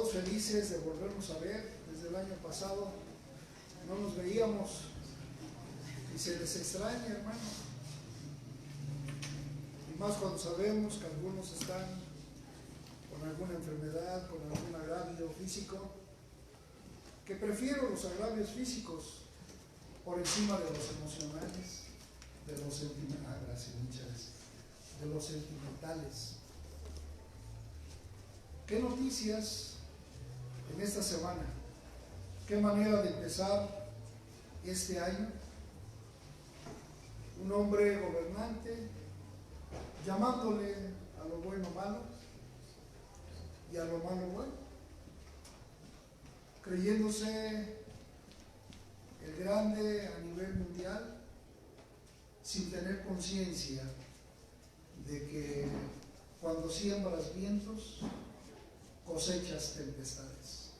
todos felices de volvernos a ver. Desde el año pasado no nos veíamos y se les extraña, hermano. Y más cuando sabemos que algunos están con alguna enfermedad, con algún agravio físico, que prefiero los agravios físicos por encima de los emocionales, de los sentimentales. ¿Qué noticias en esta semana? ¿Qué manera de empezar este año? Un hombre gobernante llamándole a lo bueno malo y a lo malo bueno, creyéndose el grande a nivel mundial sin tener conciencia de que cuando siembras vientos cosechas tempestades,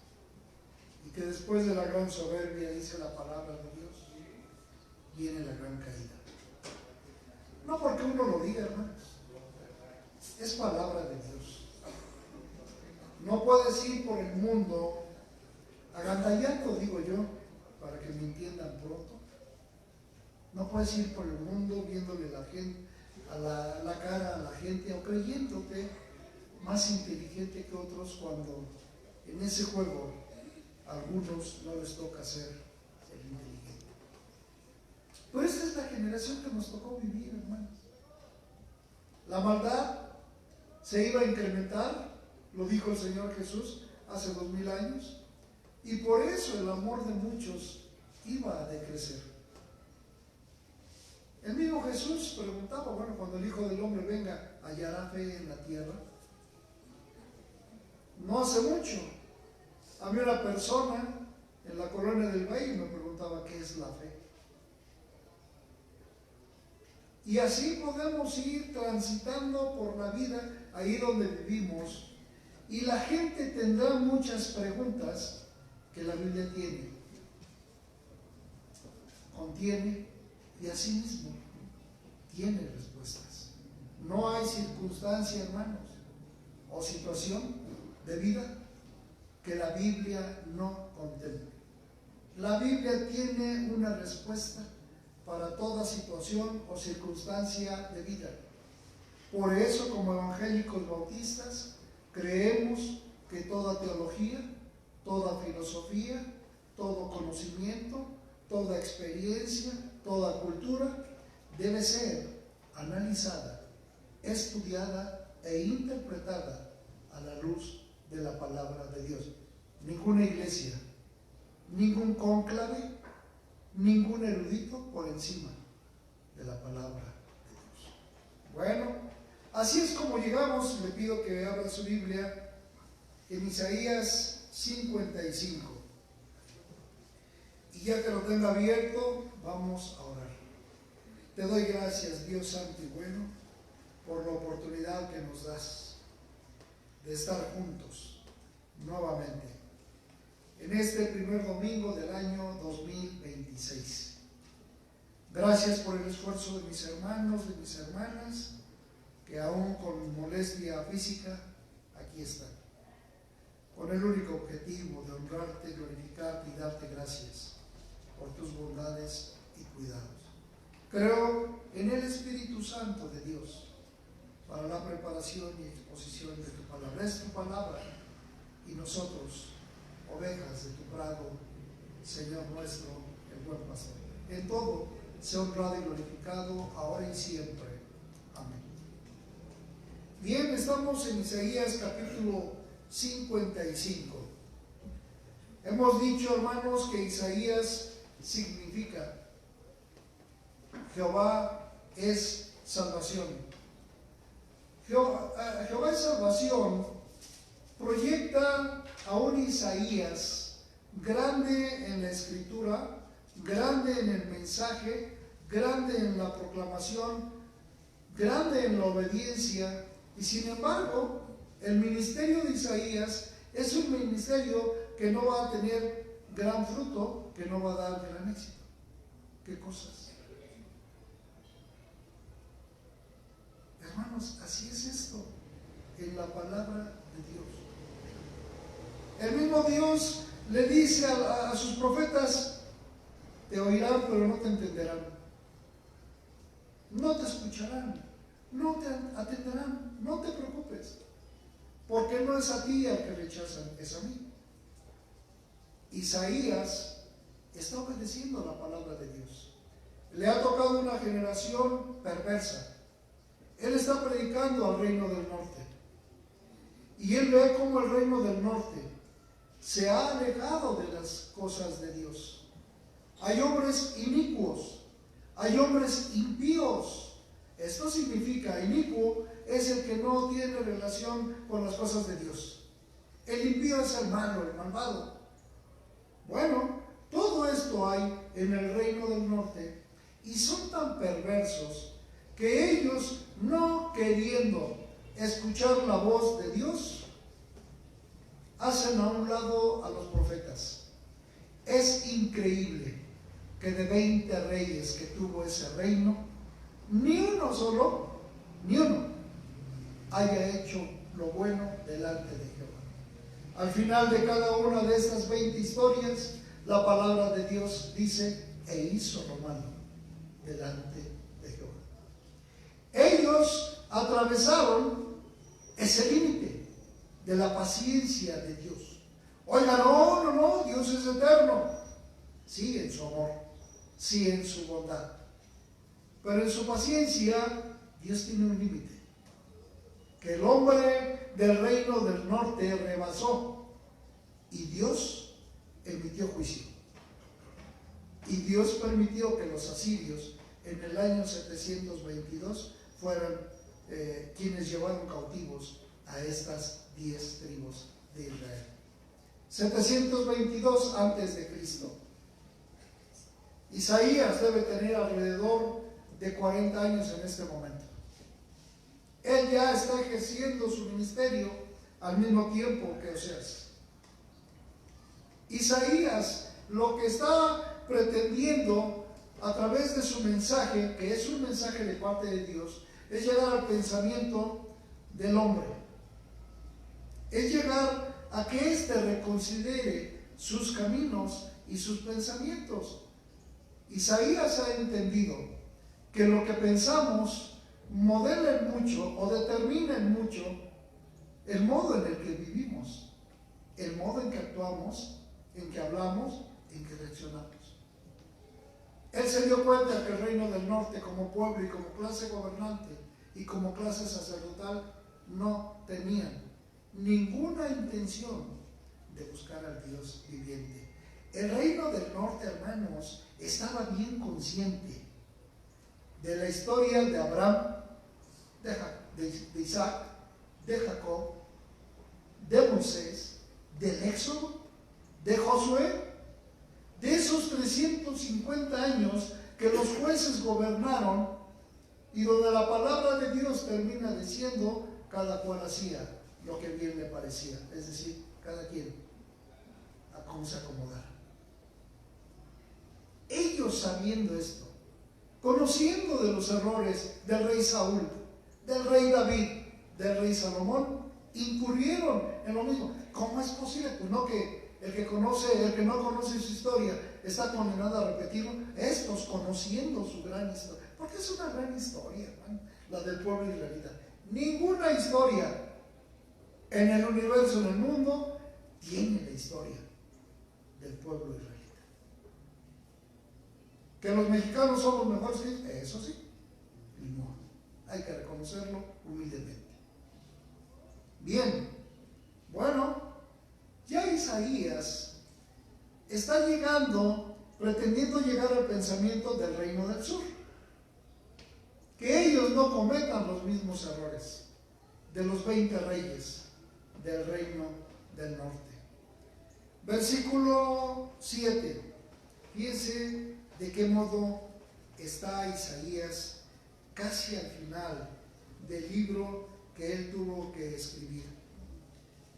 y que después de la gran soberbia, dice la palabra de Dios, viene la gran caída. No porque uno lo diga, hermanos, es palabra de Dios. No puedes ir por el mundo agandallando, digo yo, para que me entiendan pronto. No puedes ir por el mundo viéndole la cara a la gente o creyéndote más inteligente que otros, cuando en ese juego a algunos no les toca ser el inteligente. Pero esta es la generación que nos tocó vivir, hermanos. La maldad se iba a incrementar, lo dijo el Señor Jesús hace 2000 años, y por eso el amor de muchos iba a decrecer. El mismo Jesús preguntaba, bueno, cuando el Hijo del Hombre venga, ¿hallará fe en la tierra? No hace mucho había una persona en la colonia del Valle y me preguntaba qué es la fe. Y así podemos ir transitando por la vida ahí donde vivimos, y la gente tendrá muchas preguntas que la Biblia contiene, y así mismo tiene respuestas. No hay circunstancia, hermanos, o situación de vida que la Biblia no contemple. La Biblia tiene una respuesta para toda situación o circunstancia de vida. Por eso, como evangélicos bautistas, creemos que toda teología, toda filosofía, todo conocimiento, toda experiencia, toda cultura debe ser analizada, estudiada e interpretada a la luz de la palabra de Dios. Ninguna iglesia, ningún cónclave, ningún erudito por encima de la palabra de Dios. Bueno, así es como llegamos. Le pido que abra su Biblia en Isaías 55. Y ya que lo tenga abierto, vamos a orar. Te doy gracias, Dios santo y bueno, por la oportunidad que nos das de estar juntos nuevamente en este primer domingo del año 2026. Gracias por el esfuerzo de mis hermanos, de mis hermanas, que aún con molestia física aquí están, con el único objetivo de honrarte, glorificarte y darte gracias por tus bondades y cuidados. Creo en el Espíritu Santo de Dios para la preparación y exposición de tu palabra. Es tu palabra y nosotros, ovejas de tu prado, Señor nuestro, el buen pastor. En todo sea honrado y glorificado, ahora y siempre. Amén. Bien, estamos en Isaías capítulo 55. Hemos dicho, hermanos, que Isaías significa Jehová es salvación. Jehová es salvación proyecta a un Isaías grande en la escritura, grande en el mensaje, grande en la proclamación, grande en la obediencia, y sin embargo el ministerio de Isaías es un ministerio que no va a tener gran fruto, que no va a dar gran éxito. ¿Qué cosas? Hermanos, así es esto en la palabra de Dios. Dios le dice a sus profetas: te oirán, pero no te entenderán. No te escucharán, no te atenderán, no te preocupes, porque no es a ti al que rechazan, es a mí. Isaías está obedeciendo la palabra de Dios. Le ha tocado una generación perversa. Él está predicando al reino del norte. Y él ve cómo el reino del norte se ha alejado de las cosas de Dios. Hay hombres inicuos, hay hombres impíos. Esto significa, inicuo es el que no tiene relación con las cosas de Dios. El impío es el malo, el malvado. Bueno, todo esto hay en el reino del norte y son tan perversos que ellos, no queriendo escuchar la voz de Dios, hacen a un lado a los profetas. Es increíble que de 20 reyes que tuvo ese reino, ni uno solo, ni uno, haya hecho lo bueno delante de Jehová. Al final de cada una de estas 20 historias, la palabra de Dios dice: e hizo lo malo delante de Jehová. Ellos atravesaron ese límite de la paciencia de Dios. Oiga, no, Dios es eterno. Sí, en su amor, sí, en su bondad, pero en su paciencia Dios tiene un límite que el hombre del reino del norte rebasó, y Dios emitió juicio. Y Dios permitió que los asirios en el año 722 fueran quienes llevaron cautivos a estas 10 tribus de Israel. 722 antes de Cristo. Isaías debe tener alrededor de 40 años en este momento. Él ya está ejerciendo su ministerio al mismo tiempo que Oseas. Isaías lo que está pretendiendo a través de su mensaje, que es un mensaje de parte de Dios, es llegar al pensamiento del hombre. Es llegar a que éste reconsidere sus caminos y sus pensamientos. Isaías ha entendido que lo que pensamos modela en mucho o determina en mucho el modo en el que vivimos, el modo en que actuamos, en que hablamos, en que reaccionamos. Él se dio cuenta que el reino del norte, como pueblo y como clase gobernante y como clase sacerdotal, no tenían ninguna intención de buscar al Dios viviente. El reino del norte, hermanos, estaba bien consciente de la historia de Abraham, de Isaac, de Jacob, de Moisés, del Éxodo, de Josué, de esos 350 años que los jueces gobernaron y donde la palabra de Dios termina diciendo: cada cual hacía lo que bien le parecía, es decir, cada quien a cómo se acomodara. Ellos, sabiendo esto, conociendo de los errores del rey Saúl, del rey David, del rey Salomón, incurrieron en lo mismo. ¿Cómo es posible? Pues no, que el que no conoce su historia está condenado a repetirlo. Estos, conociendo su gran historia, porque es una gran historia, hermano, la del pueblo israelita. Ninguna historia en el universo, en el mundo, tiene la historia del pueblo israelita. Que los mexicanos somos mejores que eso, sí, ni modo, hay que reconocerlo humildemente. Bien, bueno, ya Isaías está pretendiendo llegar al pensamiento del reino del sur, que ellos no cometan los mismos errores de los 20 reyes del reino del norte. Versículo 7. Fíjense de qué modo está Isaías casi al final del libro que él tuvo que escribir.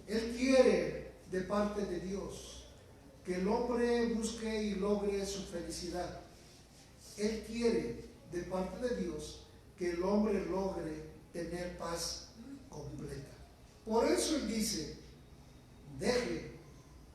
Él quiere, de parte de Dios, que el hombre busque y logre su felicidad. Él quiere, de parte de Dios, que el hombre logre tener paz completa. Por eso él dice: deje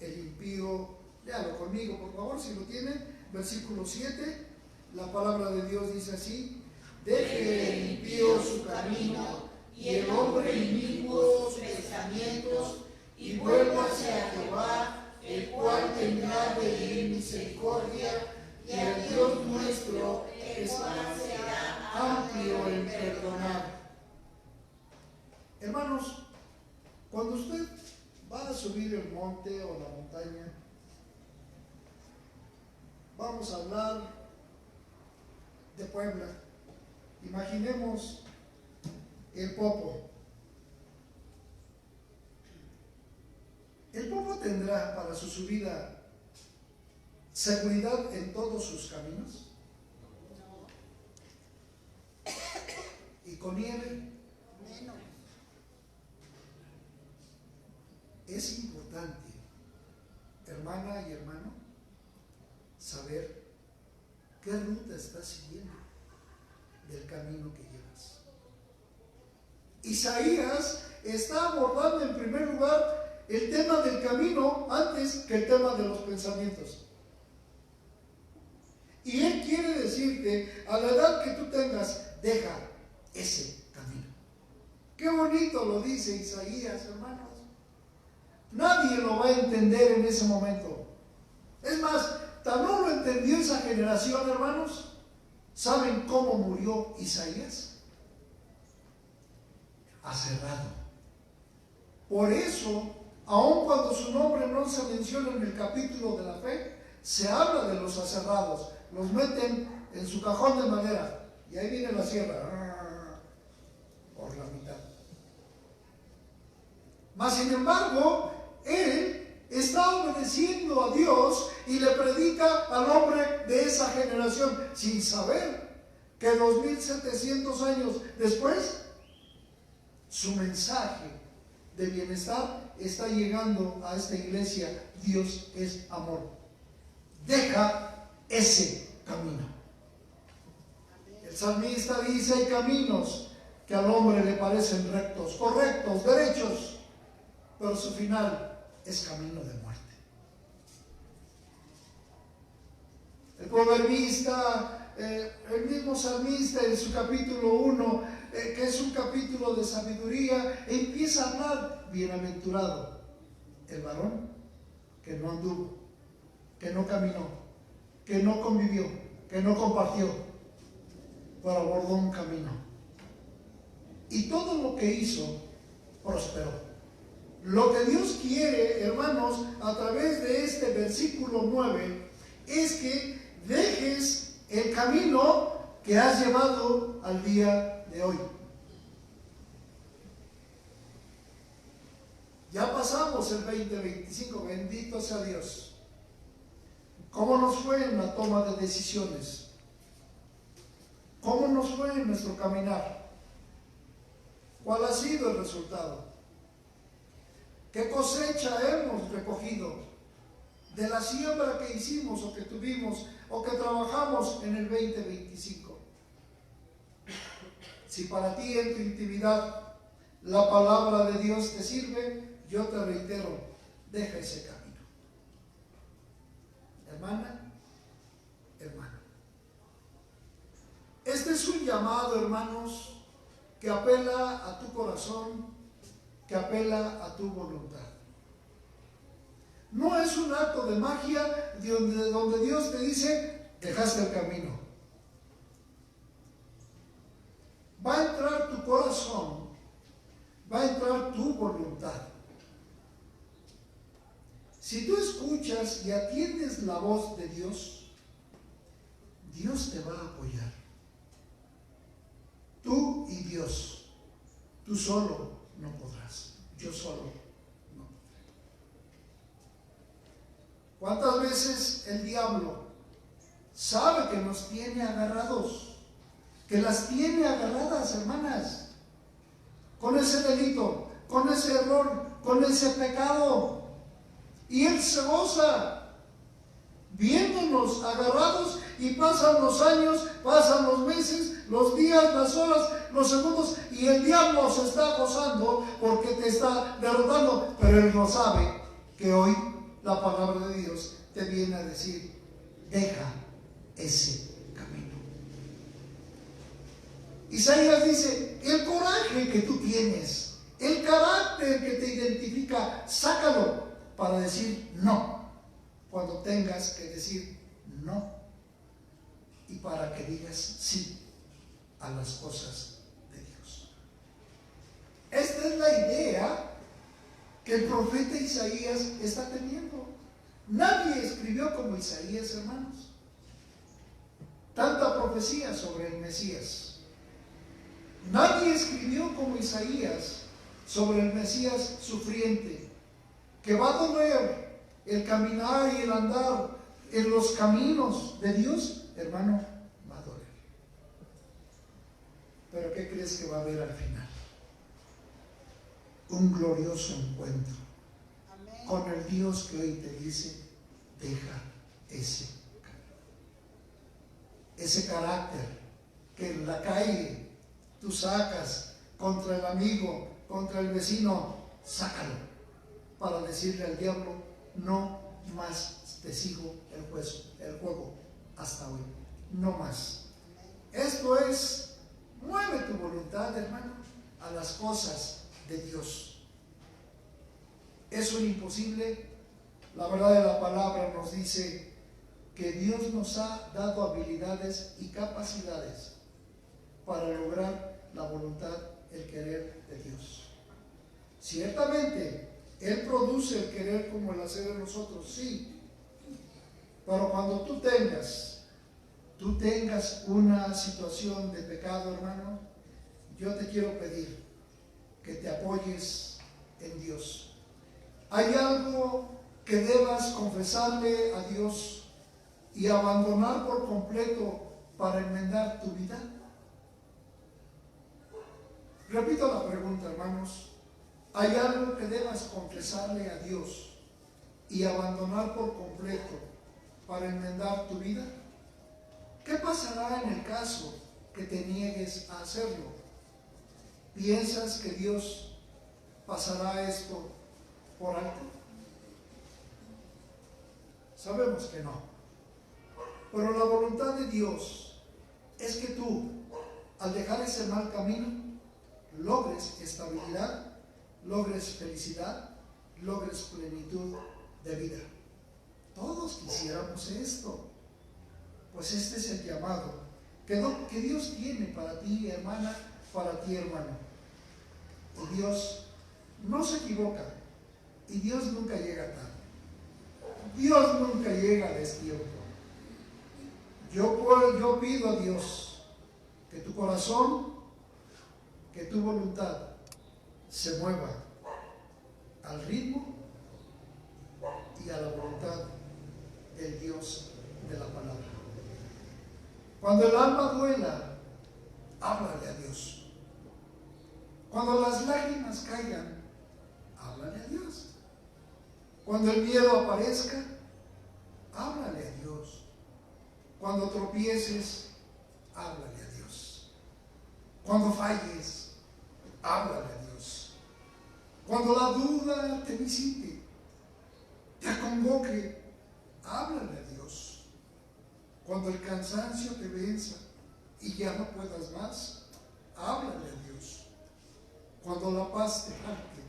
el impío, léalo conmigo por favor si lo tienen, versículo 7, la palabra de Dios dice así: deje el impío su camino y el hombre inicuo sus pensamientos, y vuélvase a Jehová, el cual tendrá de él misericordia, y al Dios nuestro, el cual será amplio en perdonar. Hermanos, cuando usted va a subir el monte o la montaña, vamos a hablar de Puebla. Imaginemos el Popo. El Popo tendrá para su subida seguridad en todos sus caminos. Y con nieve. Es importante, hermana y hermano, saber qué ruta estás siguiendo del camino que llevas. Isaías está abordando en primer lugar el tema del camino antes que el tema de los pensamientos. Y él quiere decirte, a la edad que tú tengas, deja ese camino. Qué bonito lo dice Isaías, hermanos. Nadie lo va a entender en ese momento. Es más, tan no lo entendió esa generación, hermanos. ¿Saben cómo murió Isaías? Aserrado. Por eso, aun cuando su nombre no se menciona en el capítulo de la fe, se habla de los aserrados. Los meten en su cajón de madera y ahí viene la sierra por la mitad. Mas sin embargo, él está obedeciendo a Dios y le predica al hombre de esa generación sin saber que 2700 años después su mensaje de bienestar está llegando a esta iglesia. Dios es amor. Deja ese camino. El salmista dice: hay caminos que al hombre le parecen rectos, correctos, derechos, pero su final es camino de muerte. El proverbista, el mismo salmista en su capítulo 1, que es un capítulo de sabiduría, empieza a hablar: bienaventurado el varón que no anduvo, que no caminó, que no convivió, que no compartió, pero abordó un camino. Y todo lo que hizo prosperó. Lo que Dios quiere, hermanos, a través de este versículo 9, es que dejes el camino que has llevado al día de hoy. Ya pasamos el 2025, bendito sea Dios. ¿Cómo nos fue en la toma de decisiones? ¿Cómo nos fue en nuestro caminar? ¿Cuál ha sido el resultado? ¿Qué cosecha hemos recogido de la siembra que hicimos o que tuvimos o que trabajamos en el 2025? Si para ti en tu intimidad la palabra de Dios te sirve, yo te reitero: deja ese camino. Hermana, hermano. Este es un llamado, hermanos, que apela a tu corazón, que apela a tu voluntad. No es un acto de magia donde Dios te dice: dejaste el camino. Va a entrar tu corazón, va a entrar tu voluntad. Si tú escuchas y atiendes la voz de Dios, Dios te va a apoyar. Tú y Dios. Tú solo no podrás. Yo solo no podré. ¿Cuántas veces el diablo sabe que nos tiene agarrados? Que las tiene agarradas, hermanas, con ese delito, con ese error, con ese pecado. Y él se goza viéndonos agarrados, y pasan los años, pasan los meses, los días, las horas, los segundos, y el diablo se está gozando porque te está derrotando, pero él no sabe que hoy la palabra de Dios te viene a decir, deja ese camino. Isaías dice, el coraje que tú tienes, el carácter que te identifica, sácalo para decir no, cuando tengas que decir no, y para que digas sí a las cosas de Dios. Esta es la idea que el profeta Isaías está teniendo. Nadie escribió como Isaías, hermanos. Tanta profecía sobre el Mesías. Nadie escribió como Isaías sobre el Mesías sufriente, que va a doler el caminar y el andar en los caminos de Dios, hermano, va a doler. Pero ¿qué crees que va a haber al final? Un glorioso encuentro. Amén. Con el Dios que hoy te dice, deja ese camino. Ese carácter que en la calle tú sacas contra el amigo, contra el vecino, sácalo para decirle al diablo, no más te sigo el juego hasta hoy, no más. Esto es, mueve tu voluntad, hermano, a las cosas de Dios. ¿Es un imposible? La verdad de la palabra nos dice que Dios nos ha dado habilidades y capacidades para lograr la voluntad, el querer de Dios. Ciertamente, Él produce el querer como el hacer en nosotros, sí. Pero cuando tú tengas una situación de pecado, hermano, yo te quiero pedir que te apoyes en Dios. ¿Hay algo que debas confesarle a Dios y abandonar por completo para enmendar tu vida? Repito la pregunta, hermanos. ¿Hay algo que debas confesarle a Dios y abandonar por completo para enmendar tu vida? ¿Qué pasará en el caso que te niegues a hacerlo? ¿Piensas que Dios pasará esto por alto? Sabemos que no. Pero la voluntad de Dios es que tú, al dejar ese mal camino, logres estabilidad, logres felicidad, logres plenitud de vida. Todos quisiéramos esto. Pues este es el llamado que Dios tiene para ti, hermana, para ti, hermano. Y Dios no se equivoca, y Dios nunca llega tarde. Dios nunca llega a destiempo. Yo pido a Dios que tu corazón, que tu voluntad se mueva al ritmo y a la voluntad del Dios de la palabra. Cuando el alma duela, háblale a Dios. Cuando las lágrimas caigan, háblale a Dios. Cuando el miedo aparezca, háblale a Dios. Cuando tropieces, háblale a Dios. Cuando falles, háblale a Dios. Cuando la duda te visite, te acongoque, háblale a Dios. Cuando el cansancio te venza y ya no puedas más, háblale a Dios. Cuando la paz te falte,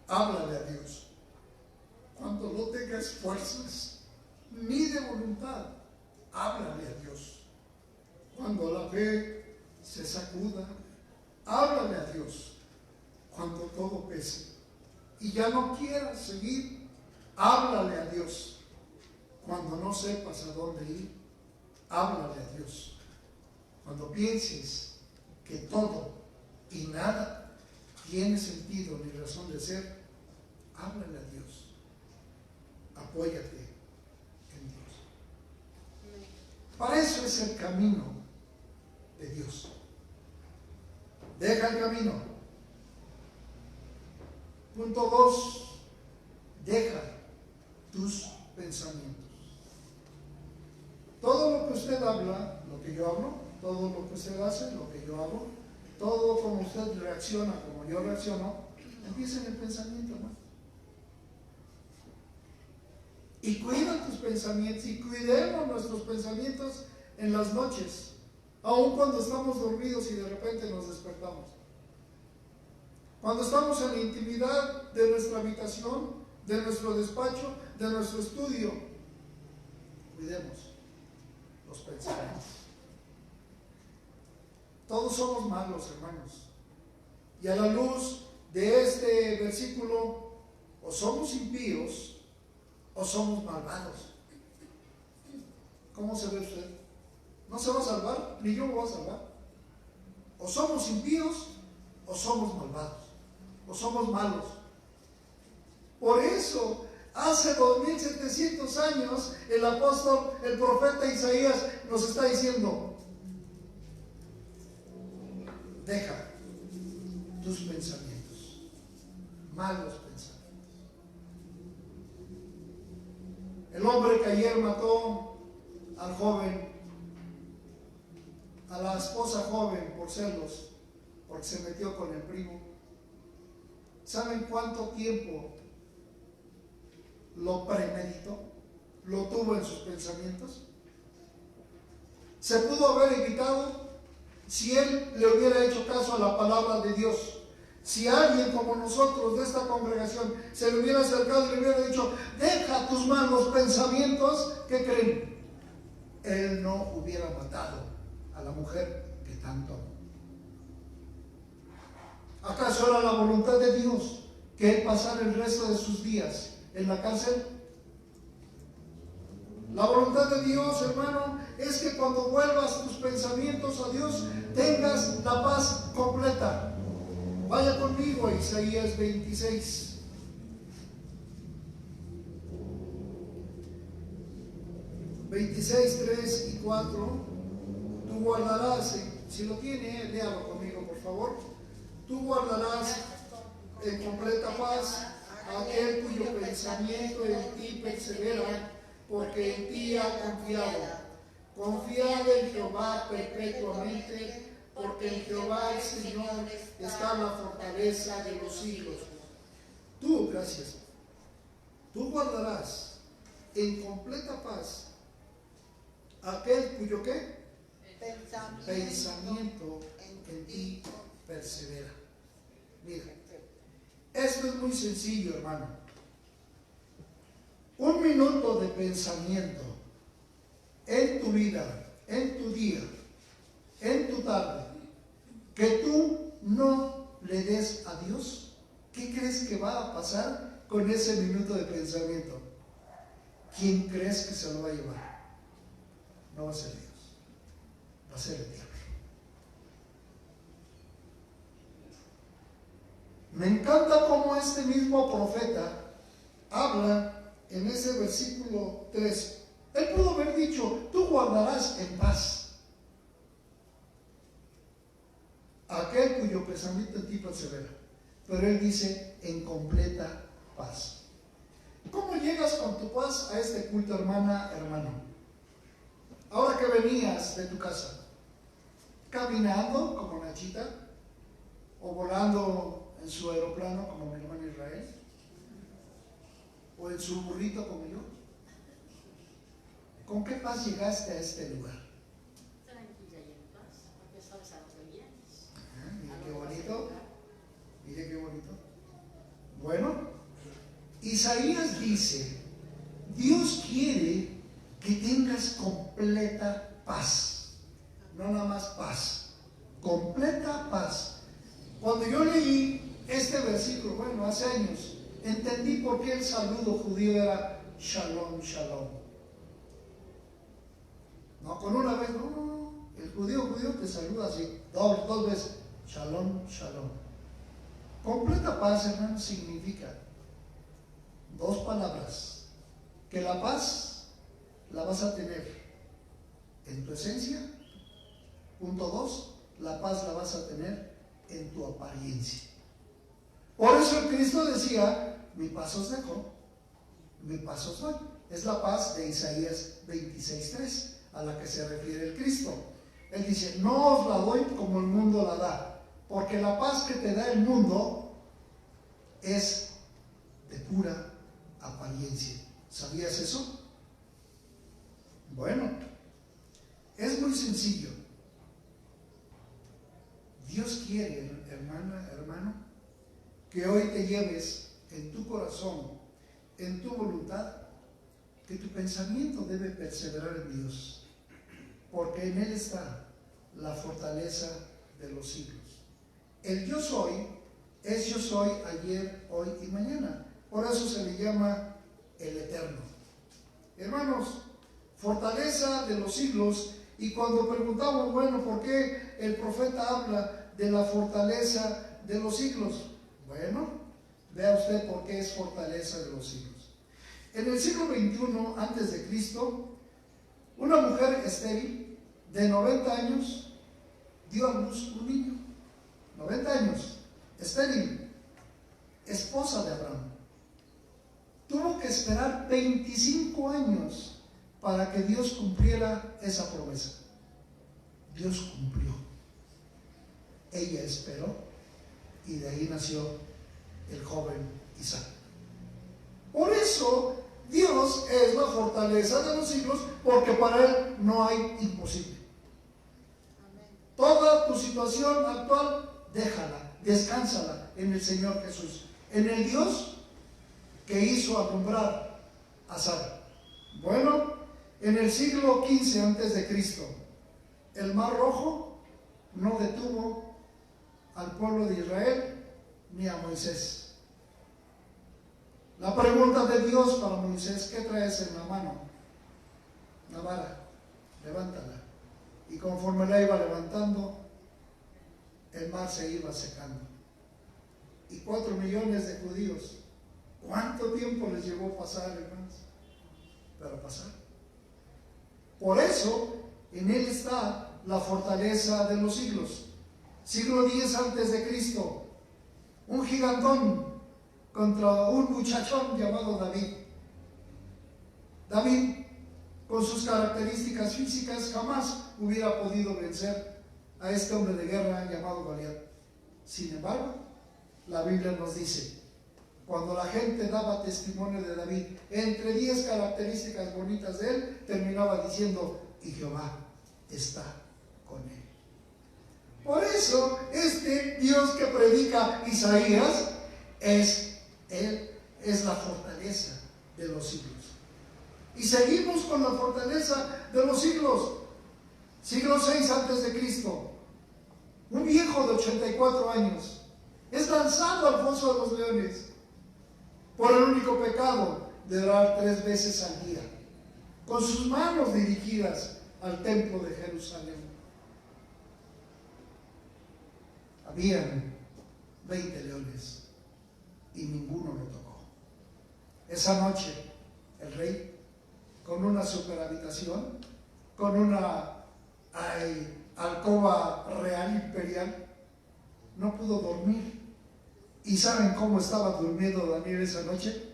háblale a Dios. Cuando no tengas fuerzas ni de voluntad, háblale a Dios. Cuando la fe se sacuda, háblale a Dios. Cuando todo pese y ya no quieras seguir, háblale a Dios. Cuando no sepas a dónde ir, háblale a Dios. Cuando pienses que todo y nada tiene sentido ni razón de ser, háblale a Dios. Apóyate en Dios. Para eso es el camino de Dios. Deja el camino. Punto 2. Deja tus pensamientos. Todo lo que usted habla, lo que yo hablo, todo lo que usted hace, lo que yo hago, todo como usted reacciona, como yo reacciono, empieza en el pensamiento, hermano. Y cuida tus pensamientos y cuidemos nuestros pensamientos en las noches, aun cuando estamos dormidos y de repente nos despertamos. Cuando estamos en la intimidad de nuestra habitación, de nuestro despacho, de nuestro estudio, cuidemos los pensamientos. Todos somos malos, hermanos. Y a la luz de este versículo, o somos impíos o somos malvados. ¿Cómo se ve usted? ¿No se va a salvar? Ni yo me voy a salvar. O somos impíos o somos malvados, o somos malos. Por eso, hace 2700 años, el apóstol, el profeta Isaías nos está diciendo: deja tus pensamientos, malos pensamientos. El hombre que ayer mató al joven, a la esposa joven por celos, porque se metió con el primo, ¿saben cuánto tiempo lo premeditó? ¿Lo tuvo en sus pensamientos? ¿Se pudo haber evitado si él le hubiera hecho caso a la palabra de Dios? Si alguien como nosotros de esta congregación se le hubiera acercado y le hubiera dicho: deja tus malos pensamientos, ¿qué creen? Él no hubiera matado a la mujer que tanto amó. ¿Acaso era la voluntad de Dios que él pasara el resto de sus días en la cárcel? La voluntad de Dios, hermano, es que cuando vuelvas tus pensamientos a Dios, tengas la paz completa. Vaya conmigo a Isaías 26. (26, 3 y 4). Tú guardarás, si lo tiene, léalo conmigo, por favor. Tú guardarás en completa paz a aquel cuyo pensamiento en ti persevera, porque en ti ha confiado. Confiad en Jehová perpetuamente, porque en Jehová el Señor está la fortaleza de los siglos. Tú, gracias, tú guardarás en completa paz aquel cuyo ¿qué? Pensamiento en ti persevera. Mira, esto es muy sencillo, hermano. Un minuto de pensamiento en tu vida, en tu día, en tu tarde, que tú no le des a Dios, ¿qué crees que va a pasar con ese minuto de pensamiento? ¿Quién crees que se lo va a llevar? No va a ser Dios, va a ser el diablo. Me encanta cómo este mismo profeta habla en ese versículo 3. Él pudo haber dicho: tú guardarás en paz aquel cuyo pensamiento en ti persevera. Pero él dice: en completa paz. ¿Cómo llegas con tu paz a este culto, hermana, hermano? Ahora que venías de tu casa, caminando como Nachita, o volando en su aeroplano como mi hermano Israel, o en su burrito como yo, ¿con qué paz llegaste a este lugar? Tranquila y en paz, porque sabes a dónde vienes. Mire qué bonito, mire qué bonito. Bueno, Isaías dice: Dios quiere que tengas completa paz, no nada más paz, completa paz. Cuando yo leí este versículo, bueno, hace años, entendí por qué el saludo judío era shalom, shalom. No, con una vez, no, el judío te saluda así, dos veces, shalom, shalom. Completa paz, hermano, significa dos palabras: que la paz la vas a tener en tu esencia. Punto 2, la paz la vas a tener en tu apariencia. Por eso el Cristo decía: mi paz os dejo, mi paz os doy. Es la paz de Isaías 26:3 a la que se refiere el Cristo. Él dice: no os la doy como el mundo la da, porque la paz que te da el mundo es de pura apariencia. ¿Sabías eso? Bueno, es muy sencillo. Dios quiere, hermana, hermano, que hoy te lleves en tu corazón, en tu voluntad, que tu pensamiento debe perseverar en Dios, porque en Él está la fortaleza de los siglos. El yo soy es yo soy ayer, hoy y mañana. Por eso se le llama el Eterno. Hermanos, fortaleza de los siglos. Y cuando preguntamos, bueno, ¿por qué el profeta habla de la fortaleza de los siglos? Bueno, vea usted por qué es fortaleza de los siglos. En el siglo XXI, antes de Cristo, una mujer estéril de 90 años dio a luz un niño. 90 años, estéril, esposa de Abraham. Tuvo que esperar 25 años para que Dios cumpliera esa promesa. Dios cumplió. Ella esperó y de ahí nació el joven Isaac. Por eso Dios es la fortaleza de los siglos, porque para Él no hay imposible. Toda tu situación actual, déjala, descánsala en el Señor Jesús, en el Dios que hizo alumbrar a Sara. Bueno, en el siglo XV antes de Cristo, el Mar Rojo no detuvo al pueblo de Israel ni a Moisés. La pregunta de Dios para Moisés: ¿qué traes en la mano? La vara, levántala. Y conforme la iba levantando, el mar se iba secando. Y 4 millones de judíos, ¿cuánto tiempo les llevó pasar, hermanos? Pero pasar. Por eso, en Él está la fortaleza de los siglos. Siglo X antes de Cristo, un gigantón contra un muchachón llamado David. David, con sus características físicas, jamás hubiera podido vencer a este hombre de guerra llamado Goliat. Sin embargo, la Biblia nos dice, cuando la gente daba testimonio de David, entre 10 características bonitas de él, terminaba diciendo: y Jehová está con él. Por eso, este Dios que predica Isaías Él es la fortaleza de los siglos. Y seguimos con la fortaleza de los siglos. Siglo VI antes de Cristo, un viejo de 84 años es lanzado al foso de los leones por el único pecado de orar 3 veces al día, con sus manos dirigidas al templo de Jerusalén. Habían 20 leones y ninguno lo tocó. Esa noche el rey, con una superhabitación, con una alcoba real imperial, no pudo dormir. ¿Y saben cómo estaba durmiendo Daniel esa noche?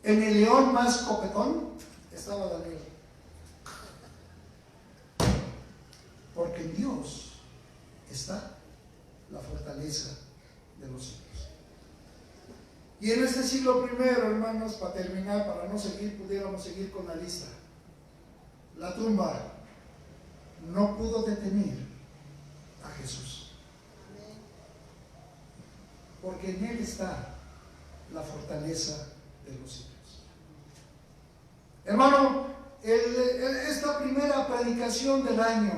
En el león más copetón estaba Daniel. Porque en Dios está la fortaleza de los siglos. Y en este siglo primero, hermanos, para terminar, para no seguir, pudiéramos seguir con la lista. La tumba no pudo detener a Jesús, porque en Él está la fortaleza de los siglos. Hermano, esta primera predicación del año,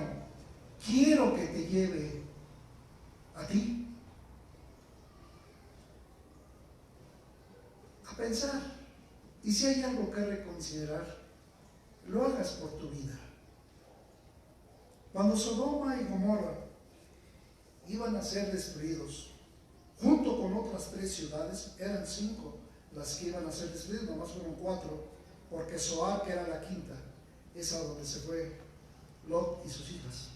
quiero que te lleve a ti a pensar, y si hay algo que reconsiderar, lo hagas por tu vida. Cuando Sodoma y Gomorra iban a ser destruidos, junto con otras 3 ciudades, eran 5 las que iban a ser destruidas, nomás fueron 4, porque Zoar, que era la quinta, es a donde se fue Lot y sus hijas,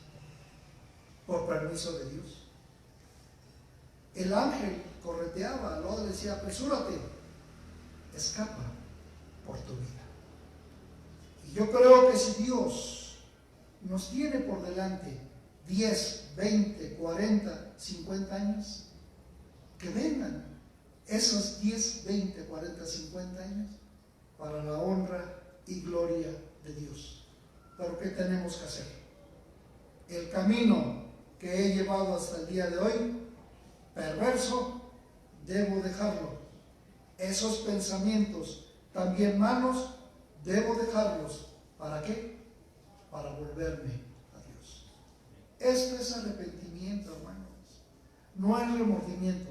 por permiso de Dios. El ángel correteaba a Lot, le decía: apresúrate, escapa por tu vida. Y yo creo que si Dios nos tiene por delante 10, 20, 40, 50 años, que vengan esos 10, 20, 40, 50 años para la honra y gloria de Dios. Pero ¿qué tenemos que hacer? El camino que he llevado hasta el día de hoy, perverso, debo dejarlo. Esos pensamientos también malos, debo dejarlos. ¿Para qué? Para volverme a Dios. Esto es arrepentimiento, hermanos. No es remordimiento.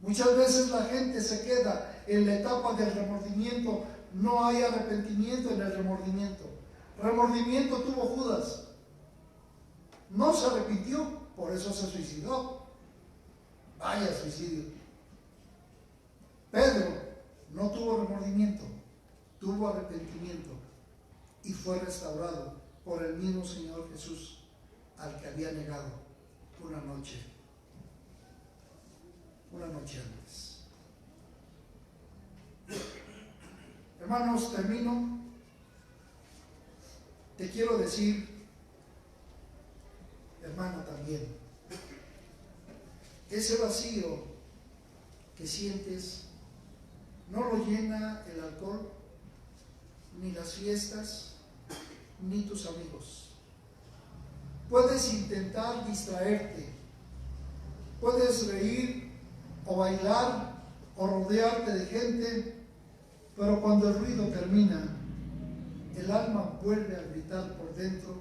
Muchas veces la gente se queda en la etapa del remordimiento. No hay arrepentimiento en el remordimiento. Remordimiento tuvo Judas. No se arrepintió, por eso se suicidó. Vaya suicidio. Pedro no tuvo remordimiento, tuvo arrepentimiento y fue restaurado por el mismo Señor Jesús al que había negado una noche antes. Hermanos, termino. Te quiero decir, hermano, también, ese vacío que sientes no lo llena el alcohol, ni las fiestas, ni tus amigos. Puedes intentar distraerte, puedes reír o bailar o rodearte de gente, pero cuando el ruido termina, el alma vuelve a gritar por dentro,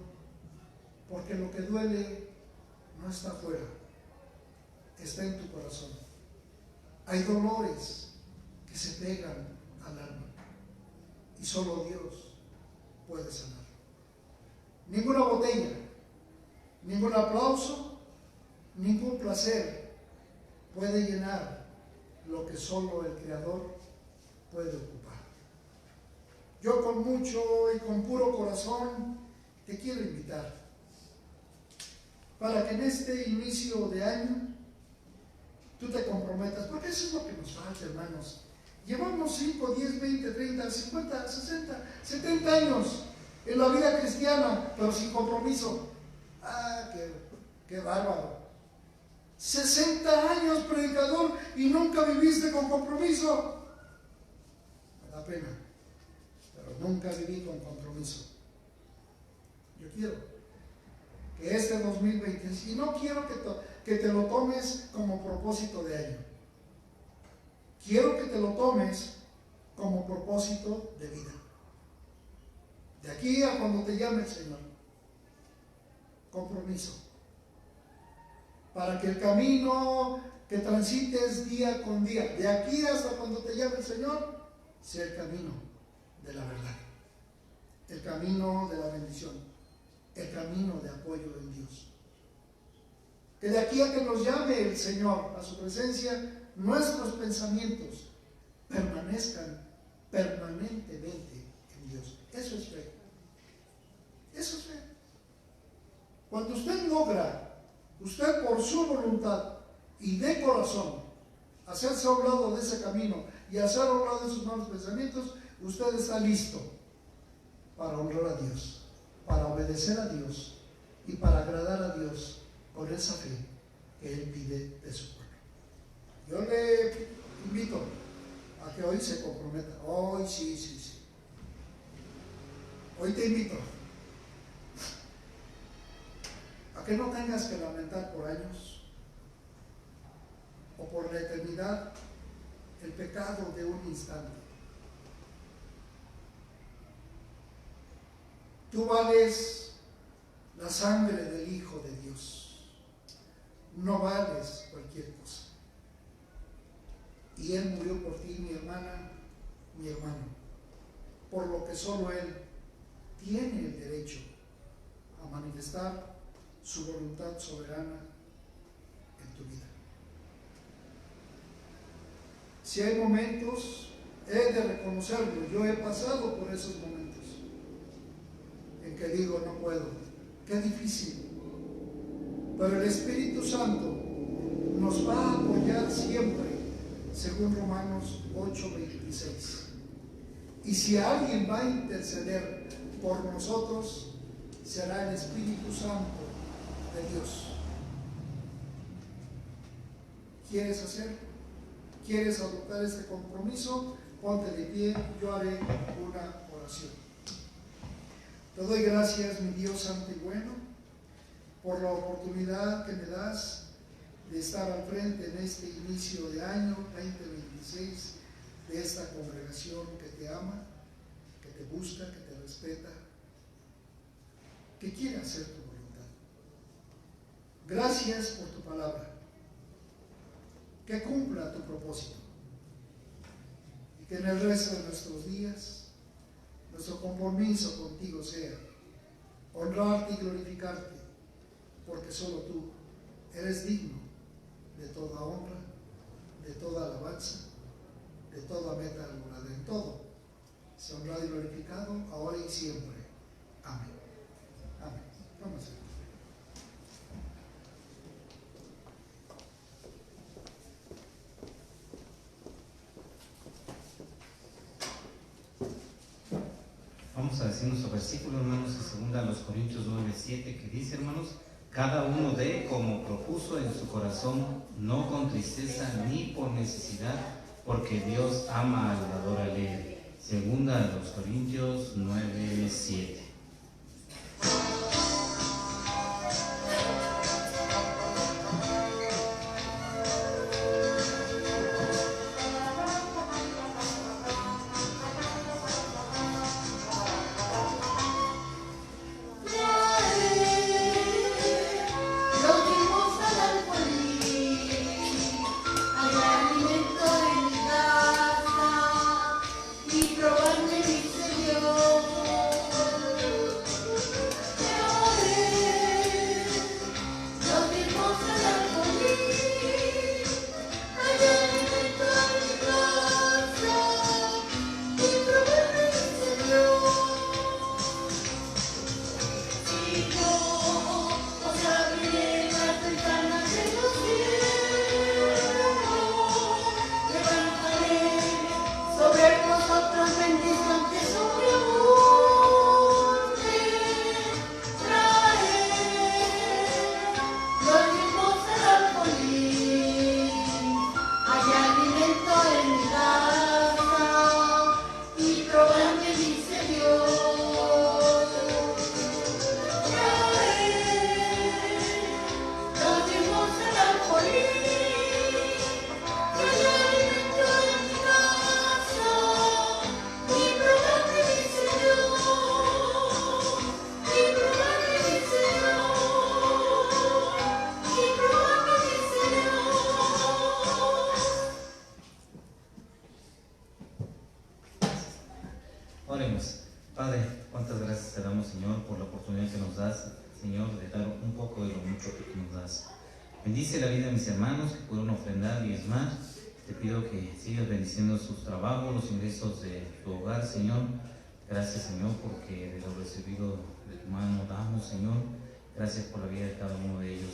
porque lo que duele no está afuera, está en tu corazón. Hay dolores que se pegan al alma y solo Dios puede sanar. Ninguna botella, ningún aplauso, ningún placer puede llenar lo que solo el Creador puede ocupar. Yo con mucho y con puro corazón te quiero invitar para que en este inicio de año tú te comprometas, porque eso es lo que nos falta, hermanos. Llevamos 5, 10, 20, 30, 50, 60, 70 años en la vida cristiana, pero sin compromiso. ¡Ah, qué bárbaro! 60 años predicador y nunca viviste con compromiso. Me da pena, pero nunca viví con compromiso. Yo quiero que este 2020, y no quiero que te lo tomes como propósito de año, quiero que te lo tomes como propósito de vida. De aquí a cuando te llame el Señor, compromiso. Para que el camino que transites día con día, de aquí hasta cuando te llame el Señor, sea el camino de la verdad, el camino de la bendición, el camino de apoyo en Dios. Que de aquí a que nos llame el Señor a su presencia, nuestros pensamientos permanezcan permanentemente en Dios. Eso es fe. Eso es fe. Cuando usted logra, usted por su voluntad y de corazón, hacerse a un lado de ese camino y hacer a un lado de sus malos pensamientos, usted está listo para honrar a Dios, para obedecer a Dios y para agradar a Dios con esa fe que Él pide de su pueblo. Yo le invito a que hoy se comprometa. Hoy sí. Hoy te invito a que no tengas que lamentar por años o por la eternidad el pecado de un instante. Tú vales la sangre del Hijo de Dios. No vales cualquier cosa. Y Él murió por ti, mi hermana, mi hermano, por lo que solo Él tiene el derecho a manifestar su voluntad soberana en tu vida. Si hay momentos, he de reconocerlo, yo he pasado por esos momentos en que digo no puedo, qué difícil, pero el Espíritu Santo nos va a apoyar siempre, según Romanos 8:26. Y si alguien va a interceder por nosotros, será el Espíritu Santo de Dios. ¿Quieres hacerlo? ¿Quieres adoptar este compromiso? Ponte de pie, yo haré una oración. Te doy gracias, mi Dios santo y bueno, por la oportunidad que me das de estar al frente en este inicio de año 2026 de esta congregación que te ama, que te busca, que te respeta, que quiere hacer tu voluntad. Gracias por tu palabra, que cumpla tu propósito y que en el resto de nuestros días nuestro compromiso contigo sea honrarte y glorificarte, porque solo tú eres digno de toda honra, de toda alabanza, de toda meta alborada. En todo sea honrado y glorificado, ahora y siempre. Amén. Amén. Vamos a ver. Vamos a decir nuestro versículo, hermanos, en 2 Corintios 9:7, que dice, hermanos, cada uno dé como propuso en su corazón, no con tristeza ni por necesidad, porque Dios ama al dador alegre. 2 Corintios 9:7. Oremos. Padre, cuántas gracias te damos, Señor, por la oportunidad que nos das, Señor, de dar un poco de lo mucho que tú nos das. Bendice la vida de mis hermanos que pudieron ofrendar y diezmar. Te pido que sigas bendiciendo sus trabajos, los ingresos de tu hogar, Señor. Gracias, Señor, porque de lo recibido de tu mano damos, Señor. Gracias por la vida de cada uno de ellos.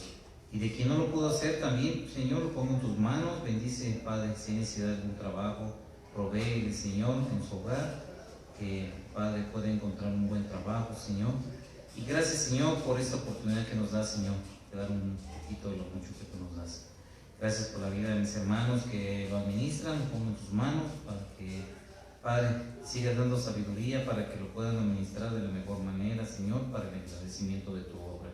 Y de quien no lo pudo hacer también, Señor, lo pongo en tus manos. Bendice, Padre, si hay necesidad de algún trabajo, provee, Señor, en su hogar. Que, Padre, pueda encontrar un buen trabajo, Señor. Y gracias, Señor, por esta oportunidad que nos das, Señor, de dar un poquito de lo mucho que tú nos das. Gracias por la vida de mis hermanos que lo administran, lo pongo en tus manos para que, Padre, sigas dando sabiduría para que lo puedan administrar de la mejor manera, Señor, para el agradecimiento de tu obra.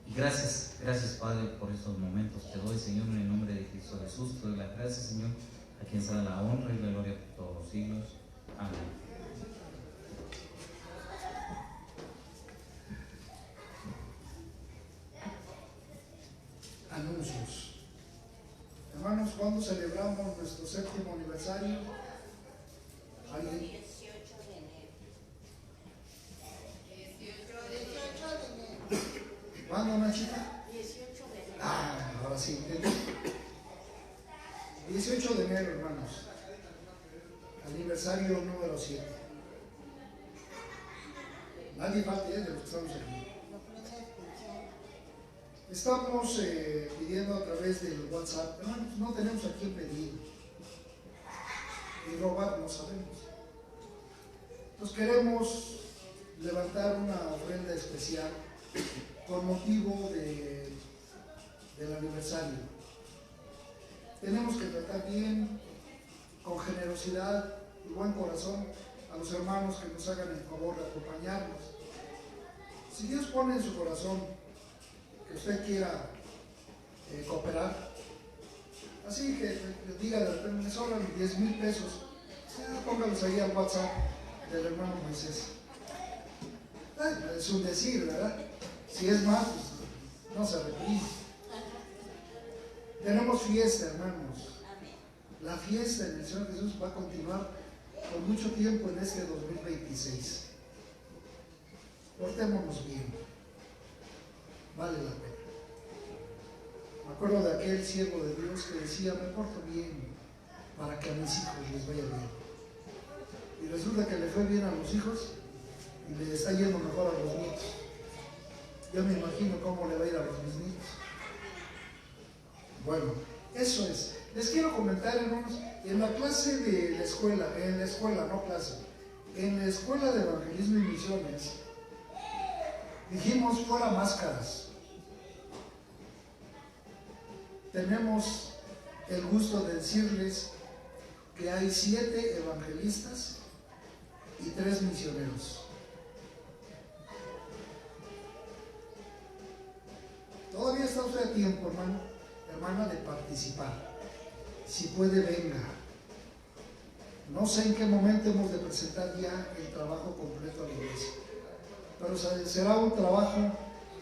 Y gracias, Padre, por estos momentos. Te doy, Señor, en el nombre de Cristo Jesús. Te doy las gracias, Señor, a quien sea la honra y la gloria por todos los siglos. Amén. Anuncios. Hermanos, ¿cuándo celebramos nuestro 7º aniversario? ¿Alguien? 18 de enero. 18 de enero. ¿Cuándo, Nachita? 18 de enero. Ah, ahora sí, ¿entendí? 18 de enero, hermanos. Aniversario número 7. Nadie falta de los que estamos aquí. Estamos pidiendo a través del WhatsApp, hermanos, no tenemos a quién pedir y robar no sabemos. Entonces queremos levantar una ofrenda especial con motivo del aniversario. Tenemos que tratar bien con generosidad y buen corazón a los hermanos que nos hagan el favor de acompañarnos. Si Dios pone en su corazón que usted quiera cooperar, así que le diga, me sobran 10,000 pesos, póngalos ahí al WhatsApp del hermano Moisés. Es un decir, ¿verdad? Si es más, pues no se reprime. Tenemos fiesta, hermanos. La fiesta en el Señor Jesús va a continuar por mucho tiempo en este 2026. Portémonos bien. Vale la pena. Me acuerdo de aquel siervo de Dios que decía, me porto bien para que a mis hijos les vaya bien. Y resulta que le fue bien a los hijos y le está yendo mejor a los nietos. Yo me imagino cómo le va a ir a los bisnietos. Bueno, eso es. Les quiero comentar, hermanos, en la clase de la escuela, en la escuela de evangelismo y misiones, dijimos fuera máscaras. Tenemos el gusto de decirles que hay 7 evangelistas y 3 misioneros. Todavía está usted a tiempo, hermano, hermana, de participar. Si puede, venga. No sé en qué momento hemos de presentar ya el trabajo completo a la iglesia, pero será un trabajo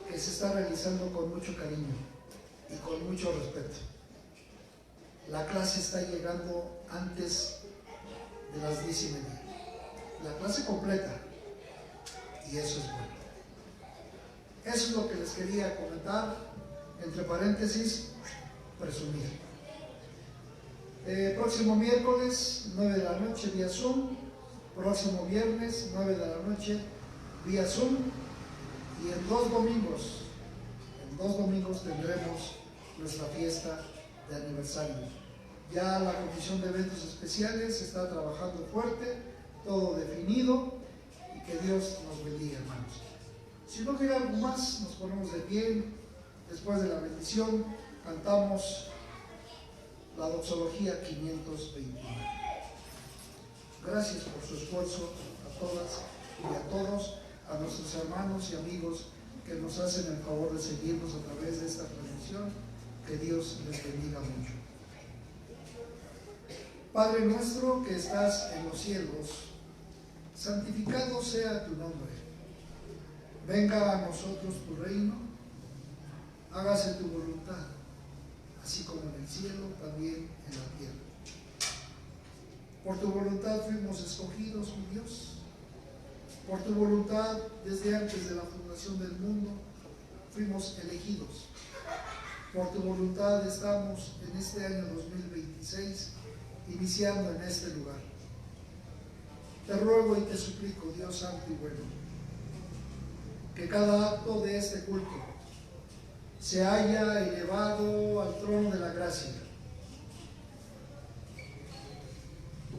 que se está realizando con mucho cariño y con mucho respeto. La clase está llegando antes de las 10:30. La clase completa. Y eso es bueno. Eso es lo que les quería comentar. Entre paréntesis, presumir. Próximo miércoles, 9 de la noche, vía Zoom. Próximo viernes, 9 de la noche, vía Zoom. Y en 2 domingos tendremos nuestra fiesta de aniversario. Ya la Comisión de Eventos Especiales está trabajando fuerte, todo definido, y que Dios nos bendiga, hermanos. Si no hubiera algo más, nos ponemos de pie. Después de la bendición, cantamos la doxología 529. Gracias por su esfuerzo a todas y a todos, a nuestros hermanos y amigos que nos hacen el favor de seguirnos a través de esta transmisión. Que Dios les bendiga mucho. Padre nuestro que estás en los cielos, santificado sea tu nombre. Venga a nosotros tu reino, hágase tu voluntad, así como en el cielo, también en la tierra. Por tu voluntad fuimos escogidos, mi Dios. Por tu voluntad, desde antes de la fundación del mundo, fuimos elegidos. Por tu voluntad estamos en este año 2026, iniciando en este lugar. Te ruego y te suplico, Dios santo y bueno, que cada acto de este culto se haya elevado al trono de la gracia,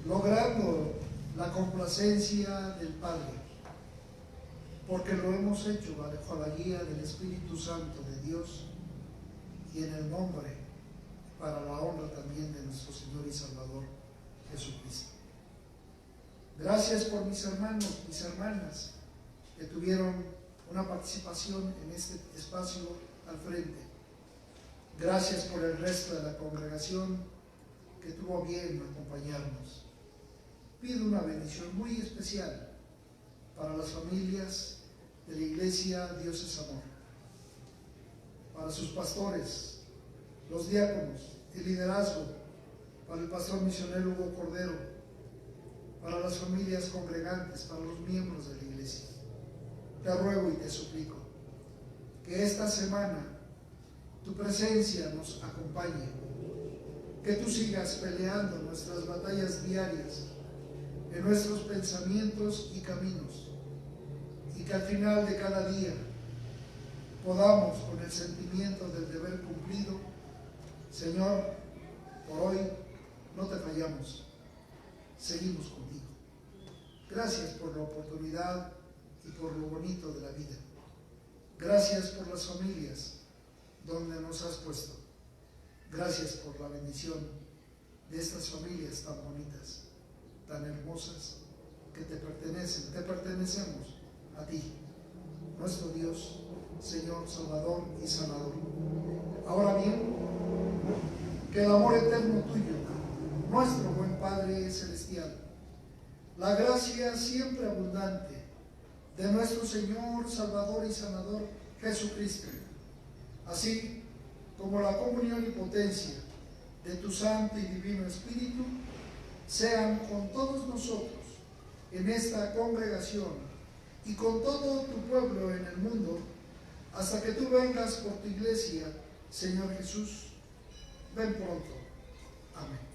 logrando la complacencia del Padre, porque lo hemos hecho bajo la guía del Espíritu Santo de Dios y en el nombre, para la honra también de nuestro Señor y Salvador Jesucristo. Gracias por mis hermanos, mis hermanas, que tuvieron una participación en este espacio al frente. Gracias por el resto de la congregación que tuvo bien acompañarnos. Pido una bendición muy especial para las familias de la Iglesia Dios es Amor, para sus pastores, los diáconos, el liderazgo, para el pastor misionero Hugo Cordero, para las familias congregantes, para los miembros de la iglesia. Te ruego y te suplico que esta semana tu presencia nos acompañe, que tú sigas peleando nuestras batallas diarias en nuestros pensamientos y caminos, y que al final de cada día podamos, con el sentimiento del deber cumplido, Señor, por hoy no te fallamos, seguimos contigo. Gracias por la oportunidad y por lo bonito de la vida. Gracias por las familias donde nos has puesto. Gracias por la bendición de estas familias tan bonitas, tan hermosas, que te pertenecen, te pertenecemos a ti, nuestro Dios, Señor, Salvador y Sanador. Ahora bien, que el amor eterno tuyo, nuestro buen Padre Celestial, la gracia siempre abundante de nuestro Señor, Salvador y Sanador Jesucristo, así como la comunión y potencia de tu Santo y Divino Espíritu, sean con todos nosotros en esta congregación y con todo tu pueblo en el mundo, hasta que tú vengas por tu iglesia, Señor Jesús. Ven pronto. Amén.